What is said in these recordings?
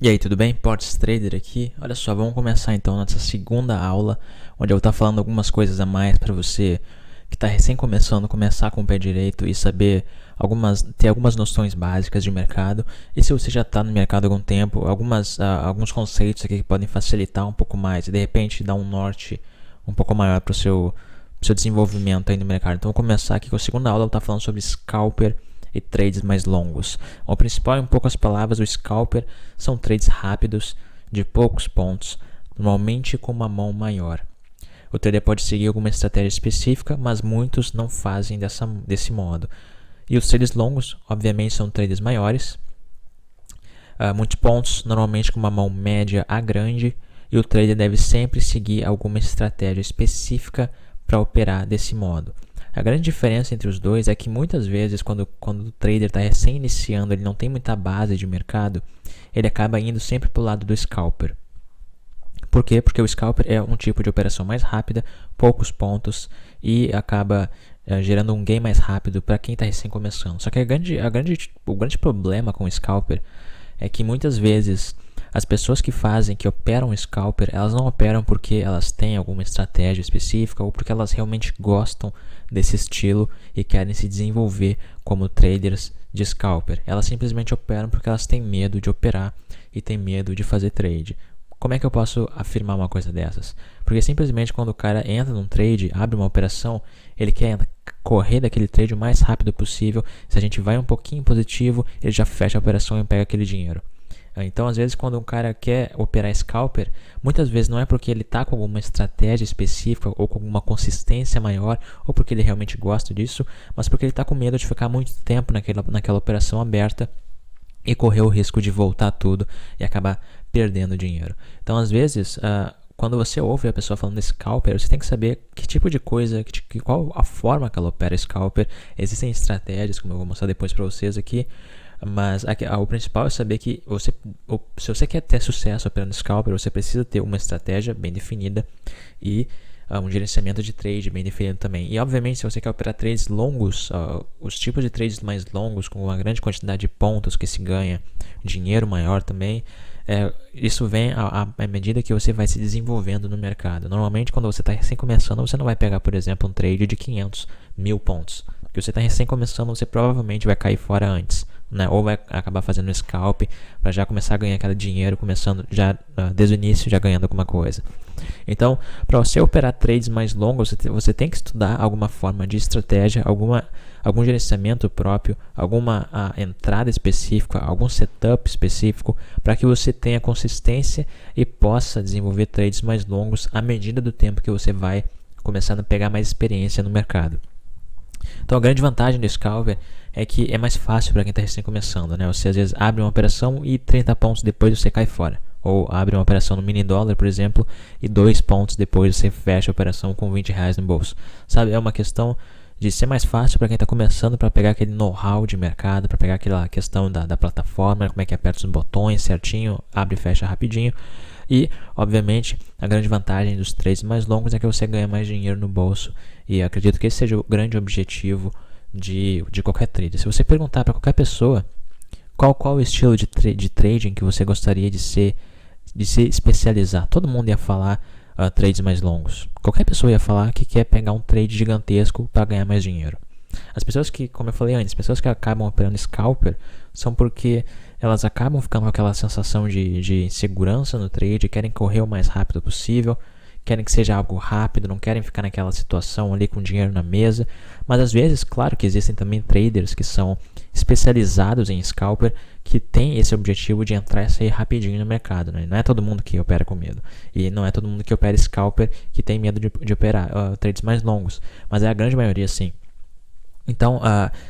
E aí, tudo bem? Portes Trader aqui. Olha só, vamos começar então nossa segunda aula, onde eu vou estar falando algumas coisas a mais para você que está recém começando, começar com o pé direito e saber ter algumas noções básicas de mercado. E se você já está no mercado há algum tempo, alguns conceitos aqui que podem facilitar um pouco mais e de repente dar um norte um pouco maior para o seu desenvolvimento aí no mercado. Então, vou começar aqui com a segunda aula, eu vou estar falando sobre scalper e trades mais longos. O principal, em poucas palavras, o scalper são trades rápidos, de poucos pontos, normalmente com uma mão maior. O trader pode seguir alguma estratégia específica, mas muitos não fazem desse modo. E os trades longos, obviamente, são trades maiores, muitos pontos, normalmente com uma mão média a grande, e o trader deve sempre seguir alguma estratégia específica para operar desse modo. A grande diferença entre os dois é que muitas vezes quando o trader está recém iniciando, ele não tem muita base de mercado, ele acaba indo sempre para o lado do scalper. Por quê? Porque o scalper é um tipo de operação mais rápida, poucos pontos e acaba gerando um gain mais rápido para quem está recém começando. Só que o grande problema com o scalper é que muitas vezes as pessoas que operam scalper, elas não operam porque elas têm alguma estratégia específica ou porque elas realmente gostam desse estilo e querem se desenvolver como traders de scalper. Elas simplesmente operam porque elas têm medo de operar e têm medo de fazer trade. Como é que eu posso afirmar uma coisa dessas? Porque simplesmente quando o cara entra num trade, abre uma operação, ele quer correr daquele trade o mais rápido possível. Se a gente vai um pouquinho positivo, ele já fecha a operação e pega aquele dinheiro. Então, às vezes, quando um cara quer operar scalper, muitas vezes não é porque ele está com alguma estratégia específica ou com alguma consistência maior ou porque ele realmente gosta disso, mas porque ele está com medo de ficar muito tempo naquela operação aberta e correr o risco de voltar tudo e acabar perdendo dinheiro. Então, às vezes, quando você ouve a pessoa falando scalper, você tem que saber que tipo de coisa, qual a forma que ela opera scalper. Existem estratégias, como eu vou mostrar depois para vocês aqui, mas o principal é saber que se você quer ter sucesso operando scalper, você precisa ter uma estratégia bem definida e um gerenciamento de trade bem definido também. E obviamente, se você quer operar trades longos, os tipos de trades mais longos, com uma grande quantidade de pontos que se ganha, dinheiro maior também, isso vem à medida que você vai se desenvolvendo no mercado. Normalmente, quando você está recém começando, você não vai pegar, por exemplo, um trade de 500 mil pontos. Porque você está recém começando, você provavelmente vai cair fora antes, né? Ou vai acabar fazendo um scalp para já começar a ganhar aquele dinheiro, começando já desde o início, já ganhando alguma coisa. Então, para você operar trades mais longos, você tem que estudar alguma forma de estratégia, algum gerenciamento próprio, alguma entrada específica, algum setup específico, para que você tenha consistência e possa desenvolver trades mais longos à medida do tempo que você vai começando a pegar mais experiência no mercado. Então, a grande vantagem do scalper é que é mais fácil para quem está recém começando, né? Você às vezes abre uma operação e 30 pontos depois você cai fora. Ou abre uma operação no mini dólar, por exemplo, e 2 pontos depois você fecha a operação com R$20 no bolso. Sabe, é uma questão de ser mais fácil para quem está começando, para pegar aquele know-how de mercado, para pegar aquela questão da plataforma, como é que aperta os botões certinho, abre e fecha rapidinho. E, obviamente, a grande vantagem dos trades mais longos é que você ganha mais dinheiro no bolso. E acredito que esse seja o grande objetivo de qualquer trader. Se você perguntar para qualquer pessoa qual o estilo de trading que você gostaria de se especializar, todo mundo ia falar trades mais longos. Qualquer pessoa ia falar que quer pegar um trade gigantesco para ganhar mais dinheiro. As pessoas que, como eu falei antes, pessoas que acabam operando scalper são porque elas acabam ficando com aquela sensação de insegurança no trade, querem correr o mais rápido possível, querem que seja algo rápido, não querem ficar naquela situação ali com dinheiro na mesa. Mas às vezes, claro que existem também traders que são especializados em scalper, que tem esse objetivo de entrar e sair rapidinho no mercado, né? Não é todo mundo que opera com medo. E não é todo mundo que opera scalper que tem medo de operar trades mais longos. Mas é a grande maioria sim. Então,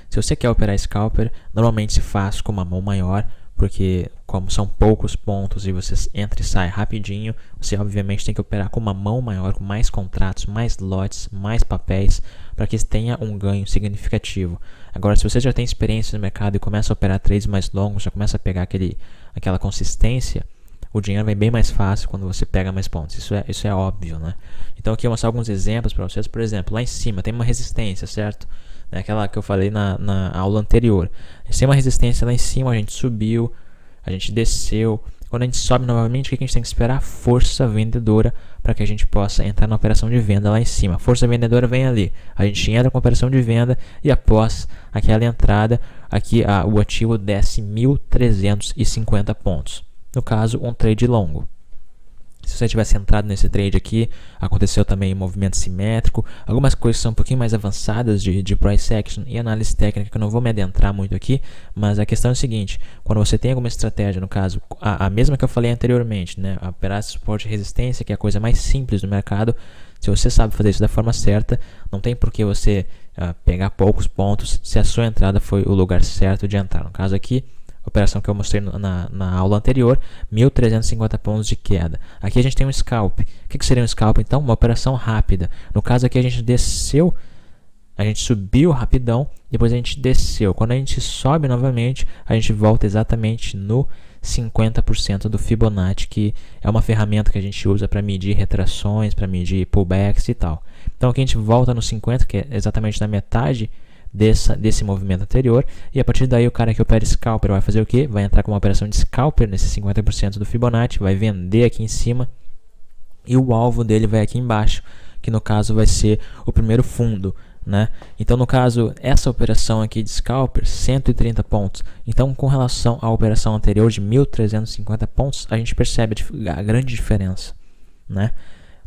se você quer operar scalper, normalmente se faz com uma mão maior, porque como são poucos pontos e você entra e sai rapidinho, você obviamente tem que operar com uma mão maior, com mais contratos, mais lotes, mais papéis, para que tenha um ganho significativo. Agora, se você já tem experiência no mercado e começa a operar trades mais longos, já começa a pegar aquela consistência, o dinheiro vai bem mais fácil quando você pega mais pontos. Isso é óbvio, né? Então aqui eu vou mostrar alguns exemplos para vocês. Por exemplo, lá em cima tem uma resistência, certo? Aquela que eu falei na aula anterior. A gente tem uma resistência lá em cima, a gente subiu, a gente desceu, Quando a gente sobe novamente, o que a gente tem que esperar? Força vendedora para que a gente possa entrar na operação de venda lá em cima. Força vendedora vem ali. A gente entra com a operação de venda e após aquela entrada, aqui o ativo desce 1.350 pontos. No caso, um trade longo. Se você tivesse entrado nesse trade aqui, aconteceu também movimento simétrico, algumas coisas são um pouquinho mais avançadas de price action e análise técnica que eu não vou me adentrar muito aqui, mas a questão é o seguinte: quando você tem alguma estratégia, no caso, a mesma que eu falei anteriormente, né, operar suporte e resistência, que é a coisa mais simples do mercado, se você sabe fazer isso da forma certa, não tem por que você pegar poucos pontos se a sua entrada foi o lugar certo de entrar. No caso aqui, operação que eu mostrei na aula anterior, 1.350 pontos de queda. Aqui a gente tem um scalp. O que seria um scalp? Então, uma operação rápida. No caso aqui a gente desceu, a gente subiu rapidão, depois a gente desceu. Quando a gente sobe novamente, a gente volta exatamente no 50% do Fibonacci, que é uma ferramenta que a gente usa para medir retrações, para medir pullbacks e tal. Então aqui a gente volta no 50%, que é exatamente na metade desse movimento anterior, e a partir daí o cara que opera scalper vai fazer o que? Vai entrar com uma operação de scalper nesse 50% do Fibonacci, vai vender aqui em cima e o alvo dele vai aqui embaixo, que no caso vai ser o primeiro fundo, né? Então no caso, essa operação aqui de scalper, 130 pontos. Então com relação à operação anterior de 1.350 pontos, a gente percebe a grande diferença, né?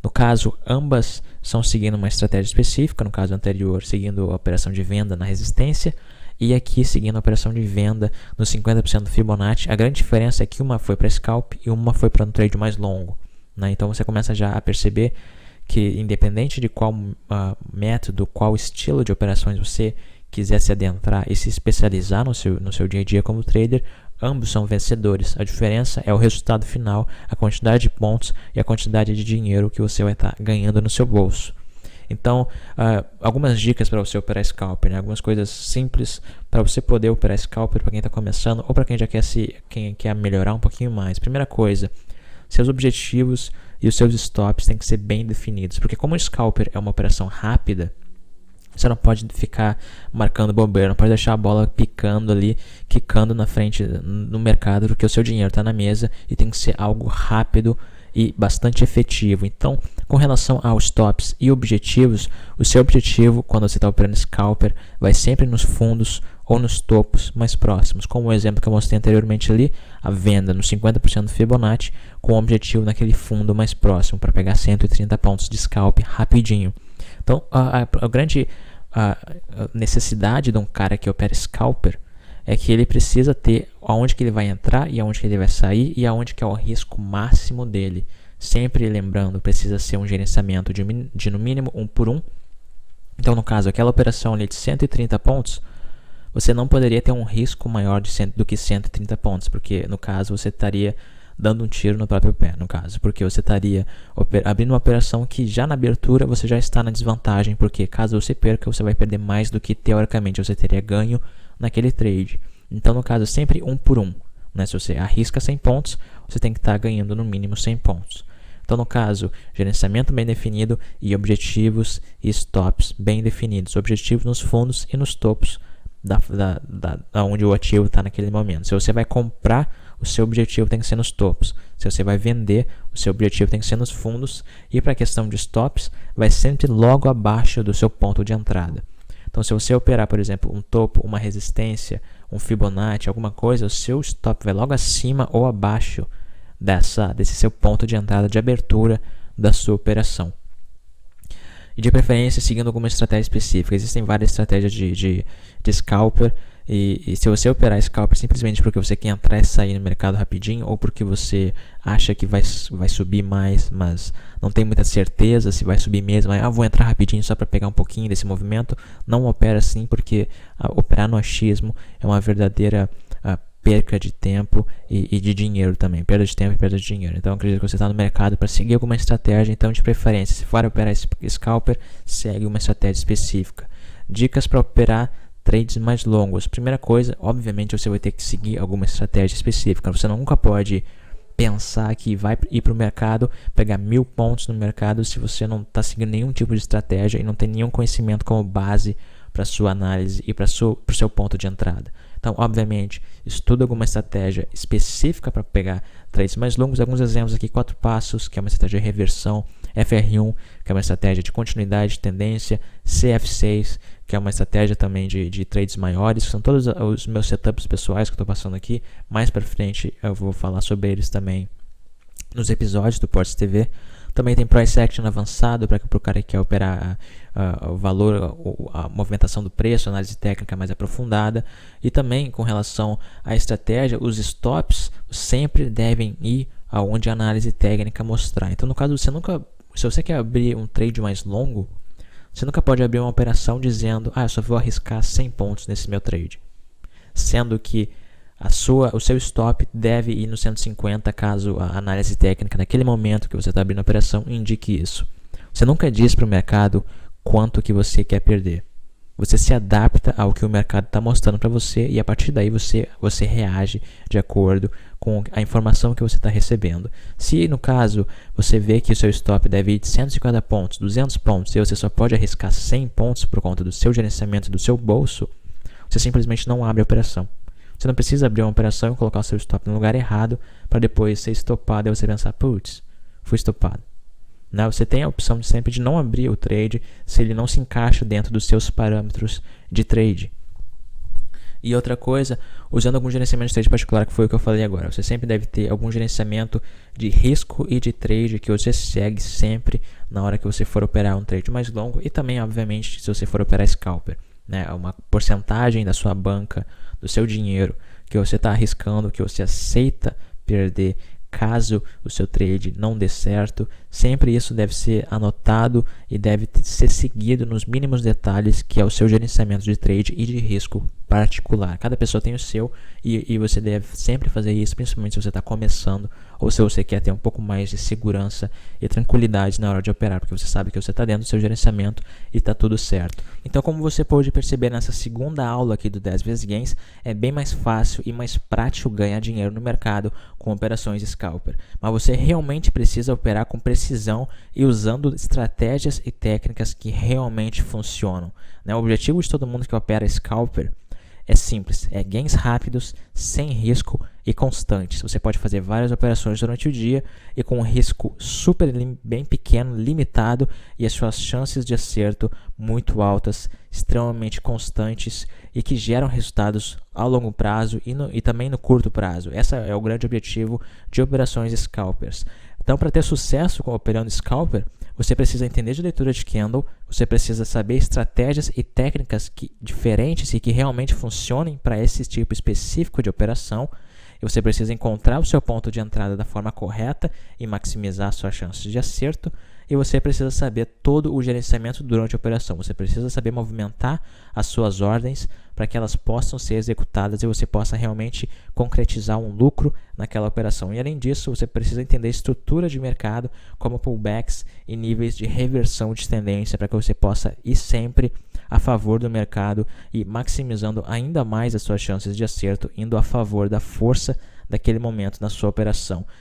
No caso, ambas são seguindo uma estratégia específica, no caso anterior, seguindo a operação de venda na resistência, e aqui seguindo a operação de venda no 50% do Fibonacci. A grande diferença é que uma foi para scalp e uma foi para um trade mais longo, né? Então você começa já a perceber que, independente de qual método, qual estilo de operações você quiser se adentrar e se especializar no seu dia a dia como trader, ambos são vencedores. A diferença é o resultado final, a quantidade de pontos e a quantidade de dinheiro que você vai estar ganhando no seu bolso. Então, algumas dicas para você operar scalper, né? Algumas coisas simples para você poder operar scalper para quem está começando ou para quem já quem quer melhorar um pouquinho mais. Primeira coisa, seus objetivos e os seus stops têm que ser bem definidos, porque como o scalper é uma operação rápida, você não pode ficar marcando bobeira, não pode deixar a bola picando ali, quicando na frente no mercado, porque o seu dinheiro está na mesa e tem que ser algo rápido e bastante efetivo. Então, com relação aos stops e objetivos, o seu objetivo, quando você está operando scalper, vai sempre nos fundos ou nos topos mais próximos. Como o exemplo que eu mostrei anteriormente ali, a venda no 50% do Fibonacci, com o objetivo naquele fundo mais próximo, para pegar 130 pontos de scalp rapidinho. Então, a grande necessidade de um cara que opera scalper é que ele precisa ter aonde que ele vai entrar e aonde que ele vai sair e aonde que é o risco máximo dele. Sempre lembrando, precisa ser um gerenciamento de no mínimo 1 por 1. Então, no caso, aquela operação ali de 130 pontos, você não poderia ter um risco maior do que 130 pontos, porque no caso você estaria dando um tiro no próprio pé, no caso, porque você estaria abrindo uma operação que já na abertura você já está na desvantagem, porque caso você perca, você vai perder mais do que teoricamente você teria ganho naquele trade. Então, no caso, sempre 1 por 1, né? Se você arrisca 100 pontos, você tem que estar ganhando no mínimo 100 pontos. Então, no caso, gerenciamento bem definido e objetivos e stops bem definidos. Objetivos nos fundos e nos topos da onde o ativo está naquele momento. Se você vai comprar, o seu objetivo tem que ser nos topos. Se você vai vender, o seu objetivo tem que ser nos fundos. E para a questão de stops, vai sempre logo abaixo do seu ponto de entrada. Então, se você operar, por exemplo, um topo, uma resistência, um Fibonacci, alguma coisa, o seu stop vai logo acima ou abaixo desse seu ponto de entrada de abertura da sua operação. E de preferência, seguindo alguma estratégia específica. Existem várias estratégias de scalper. E se você operar scalper simplesmente porque você quer entrar e sair no mercado rapidinho, ou porque você acha que vai subir mais, mas não tem muita certeza se vai subir mesmo, vou entrar rapidinho só para pegar um pouquinho desse movimento, não opera assim, porque operar no achismo é uma verdadeira perca de tempo e de dinheiro também, perda de tempo e perda de dinheiro. Então, eu acredito que você está no mercado para seguir alguma estratégia, então de preferência, se for operar scalper, segue uma estratégia específica. Dicas para operar trades mais longos. Primeira coisa, obviamente você vai ter que seguir alguma estratégia específica. Você nunca pode pensar que vai ir para o mercado, pegar 1000 pontos no mercado se você não está seguindo nenhum tipo de estratégia e não tem nenhum conhecimento como base para sua análise e para o seu ponto de entrada. Então Então, obviamente, estuda alguma estratégia específica para pegar trades mais longos. Alguns exemplos aqui: 4 passos, que é uma estratégia de reversão; FR1, que é uma estratégia de continuidade de tendência; CF6, que é uma estratégia também de trades maiores. São todos os meus setups pessoais que eu estou passando aqui. Mais para frente eu vou falar sobre eles também nos episódios do Ports TV. Também tem Price Action avançado para o cara que quer operar o valor, a movimentação do preço, análise técnica mais aprofundada. E também com relação à estratégia, os stops sempre devem ir aonde a análise técnica mostrar. Então, no caso, se você quer abrir um trade mais longo, você nunca pode abrir uma operação dizendo: eu só vou arriscar 100 pontos nesse meu trade, sendo que o seu stop deve ir no 150 caso a análise técnica naquele momento que você está abrindo a operação indique isso. Você nunca diz para o mercado quanto que você quer perder. Você se adapta ao que o mercado está mostrando para você e a partir daí você reage de acordo com a informação que você está recebendo. Se no caso você vê que o seu stop deve ir de 150 pontos, 200 pontos e você só pode arriscar 100 pontos por conta do seu gerenciamento do seu bolso, você simplesmente não abre a operação. Você não precisa abrir uma operação e colocar o seu stop no lugar errado para depois ser estopado e você pensar: putz, fui estopado. Não, você tem a opção sempre de não abrir o trade se ele não se encaixa dentro dos seus parâmetros de trade. E outra coisa, usando algum gerenciamento de trade particular, que foi o que eu falei agora, você sempre deve ter algum gerenciamento de risco e de trade que você segue sempre na hora que você for operar um trade mais longo e também, obviamente, se você for operar scalper. Uma porcentagem da sua banca, do seu dinheiro que você está arriscando, que você aceita perder caso o seu trade não dê certo. Sempre isso deve ser anotado e deve ser seguido nos mínimos detalhes, que é o seu gerenciamento de trade e de risco particular. Cada pessoa tem o seu e você deve sempre fazer isso, principalmente se você está começando ou se você quer ter um pouco mais de segurança e tranquilidade na hora de operar, porque você sabe que você está dentro do seu gerenciamento e está tudo certo. Então, como você pode perceber nessa segunda aula aqui do 10 vezes Gains, é bem mais fácil e mais prático ganhar dinheiro no mercado com operações scalper. Mas você realmente precisa operar com precisão e usando estratégias e técnicas que realmente funcionam. O objetivo de todo mundo que opera scalper é simples, é gains rápidos, sem risco e constantes. Você pode fazer várias operações durante o dia e com um risco bem pequeno, limitado, e as suas chances de acerto muito altas, extremamente constantes e que geram resultados a longo prazo e também no curto prazo. Esse é o grande objetivo de operações scalpers. Então, para ter sucesso operando scalper, você precisa entender de leitura de candle, você precisa saber estratégias e técnicas diferentes e que realmente funcionem para esse tipo específico de operação. E você precisa encontrar o seu ponto de entrada da forma correta e maximizar suas chances de acerto. E você precisa saber todo o gerenciamento durante a operação. Você precisa saber movimentar as suas ordens para que elas possam ser executadas e você possa realmente concretizar um lucro naquela operação. E além disso, você precisa entender a estrutura de mercado, como pullbacks e níveis de reversão de tendência, para que você possa ir sempre a favor do mercado e maximizando ainda mais as suas chances de acerto, indo a favor da força daquele momento na sua operação.